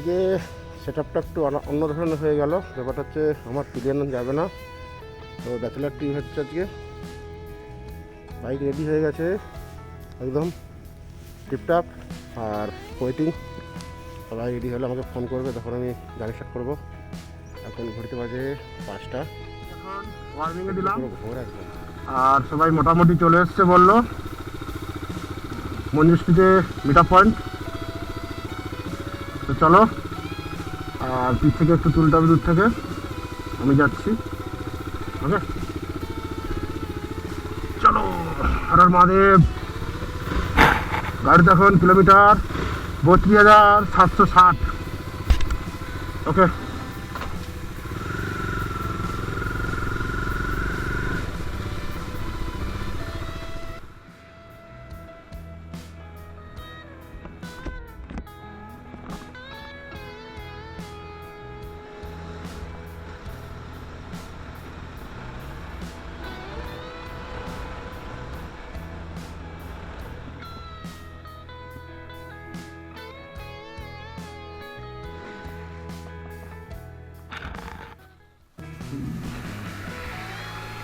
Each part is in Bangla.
আজকে সেট আপটা একটু অন্য ধরনের হয়ে গেল। ব্যাপারটা হচ্ছে আমার পিলিয়ন যাবে না, তো ব্যাচেলার টিম হচ্ছে আজকে। বাইক রেডি হয়ে গেছে একদম টিপটাপ, আর ওয়েটিং। সবাই রেডি হলে আমাকে ফোন করবে, তখন আমি গাড়ি স্টার্ট করবো। এখন ঘুরতে বাজে 5টা। এখন ওয়ার্নিংয়ে দিলাম ভোর একদম, আর সবাই মোটামুটি চলে এসছে বললো মঞ্জুশ্রীতে মিট আপ পয়েন্ট। তো চলো, আর পিছ থেকে একটু তুলতে হবে দূর থেকে, আমি যাচ্ছি। ওকে চলো। হর হর মহাদেব। গাড়িতে এখন কিলোমিটার 32,760। ওকে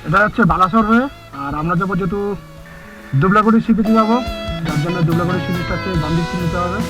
এটা হচ্ছে বালাসর হয়ে, আর আমরা যাবো যেহেতু দুবলাগুড়ি সি বিচে যাবো, যার জন্য দুবলাগুড়ি সি বিচটা হচ্ছে বাম দিক নিতে হবে।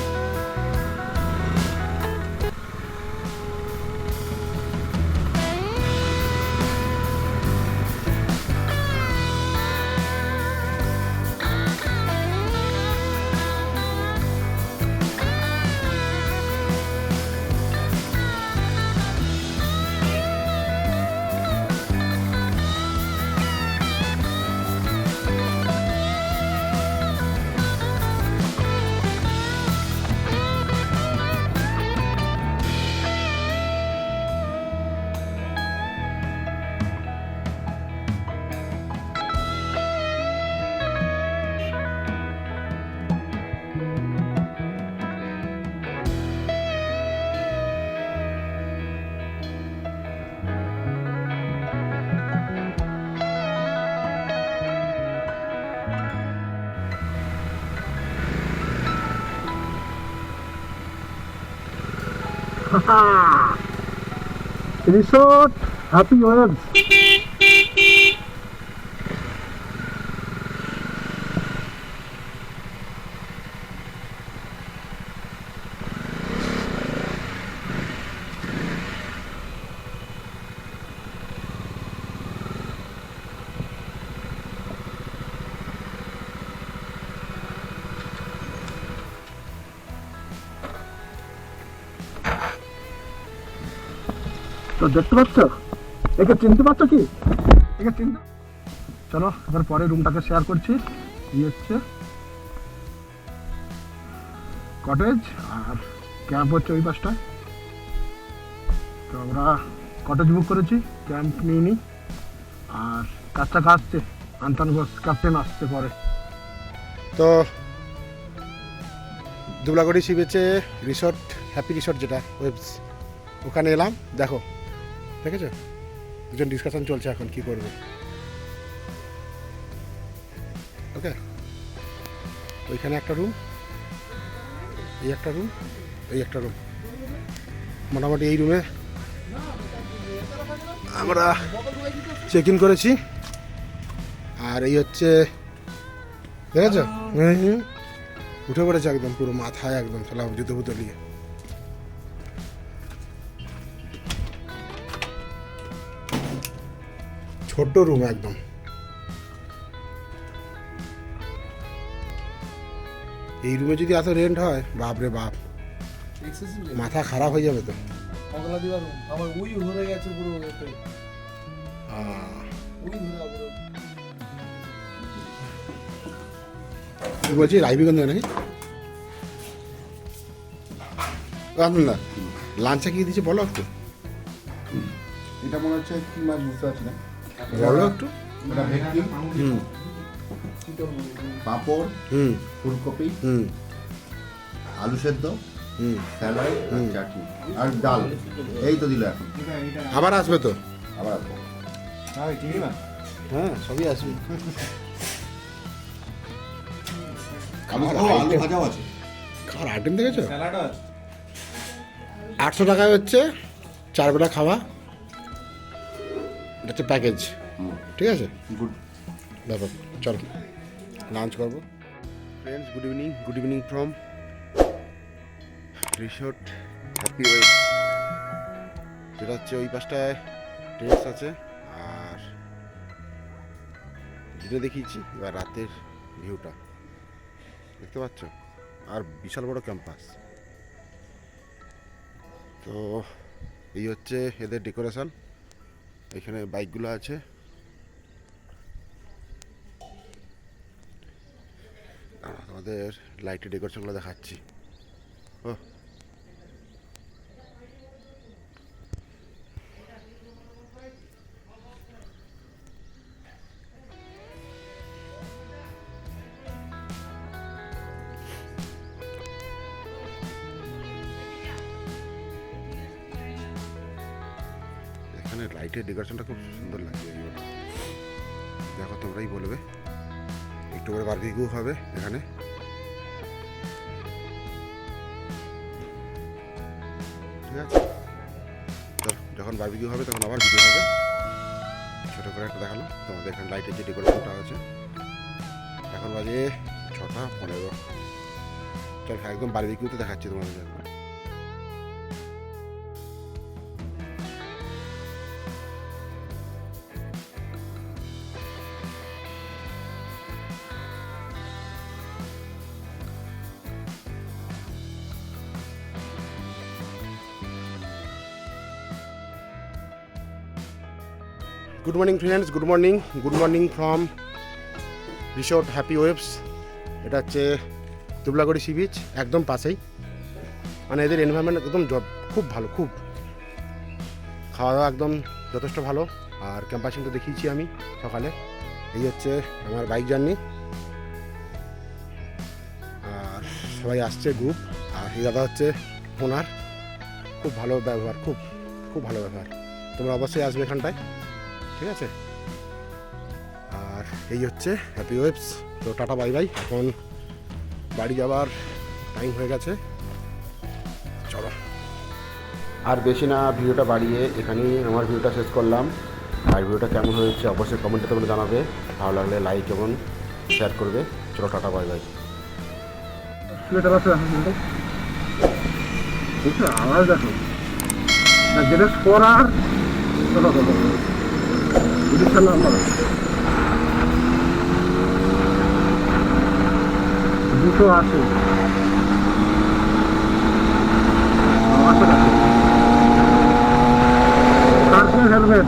Resort happy waves. তো দেখতে পাচ্ছ, একে চিনতে পারছো কি? একে চিনতে। চলো এবার পরে রুমটাকে শেয়ার করছি। এই হচ্ছে কটেজ, আর ক্যাম্প হচ্ছে ওই পাশটা। তো আমরা কটেজ বুক করেছি, ক্যাম্প নিইনি। আর কাজটা আসছে, আনতান ঘোষ ক্যাপ্টেন আসছে পরে। তো দুবলাগুড়ি সি বিচে রিসোর্ট, হ্যাপি রিসোর্ট যেটা ওয়েবস, ওখানে এলাম। দেখো দেখেছো, দুজন ডিসকাশন চলছে এখন কি করবে। ওকে, ওইখানে একটা রুম, এই একটা রুম, এই একটা রুম। মোটামুটি এই রুমে আমরা চেক ইন করেছি। আর এই হচ্ছে দেখেছো, উঠে পড়েছে একদম পুরো মাথায়, একদম চলা জুতো ফুতো নিয়ে। ছোট্ট রুম একদম। এই রুমে যদি এত রেন্ট হয়, বাপ রে বাপ, মাথা খারাপ হয়ে যাবে তো। বলছি রাইবিগঞ্জ নাকি না, লাঞ্চে কি দিচ্ছে বলো একটু। এটা মনে হচ্ছে কি মাছ বুঝতে পারছি না, বলো একটু। এটা ভেটকি, পাঁপড়, ফুলকপি, আলু সেদ্ধ, স্যালাড, চাটনি আর ডাল। এই তো দিল এখন। আবার আসবে তো? আবার আসবো। হ্যাঁ সবই আসবে। আলু ভাজাও আছে। খাবার আইটেম দেখেছো? 800 টাকায় হচ্ছে 4 বেলা খাওয়া, এটা হচ্ছে প্যাকেজ, ঠিক আছে? গুড। দেখো চলো লাঞ্চ করবো। Friends good evening from resort happy wave. যেটা হচ্ছে ওই পাশটায় টেরেস আছে, আর দিনে দেখিয়েছি, এবার রাতের ভিউটা দেখতে পাচ্ছ, আর বিশাল বড় ক্যাম্পাস। তো এই হচ্ছে এদের ডেকোরেশন, এখানে বাইকগুলো আছে। আমাদের লাইটের ডেকোরেশনগুলো দেখাচ্ছি। ও এখানে লাইটের ডেকোরেশনটা খুব সুন্দর লাগছে, এইগুলো দেখো, তোমরাই বলবে। একটু করে বারবিকিউ হবে এখানে। ঠিক আছে, তো যখন বারবিকিউ হবে তখন আবার ভিডিও হবে। ছোটো করে একটা দেখালাম তোমাদের এখানে লাইটের যে ডেকোরেশনটা আছে। এখন বাজে 6:15। চল একদম বারবিকিউতে দেখাচ্ছি তোমাদের। Good morning friends, good morning from resort happy waves. এটা হচ্ছে দুবলাগড়ি সি বিচ, একদম পাশেই। মানে এদের এনভায়রনমেন্ট একদম খুব ভালো, খুব খাওয়া দাওয়া একদম যথেষ্ট ভালো। আর ক্যাম্পাসিং তো দেখিয়েছি আমি সকালে। এই হচ্ছে আমার বাইক জার্নি, আর সবাই আসছে গ্রুপ। আর এই দাদা হচ্ছে ওনার, খুব ভালো ব্যবহার, খুব খুব ভালো ব্যবহার। তোমরা অবশ্যই আসবে এখানটায়, ঠিক আছে? আর এই হচ্ছে হ্যাপি ওয়েভস। তো টাটা বাই বাই, এখন বাড়ি যাওয়ার টাইম হয়ে গেছে, চলো। আর বেশি না ভিডিওটা বাড়িয়ে এখানেই আমার ভিডিওটা শেষ করলাম। আর ভিডিওটা কেমন হয়েছে অবশ্যই কমেন্টে তোমরা জানাবে, ভালো লাগলে লাইক এবং শেয়ার করবে। চলো টাটা বাই বাই। আমার দেখো যেটা করার দুটো আছে, হেলমেট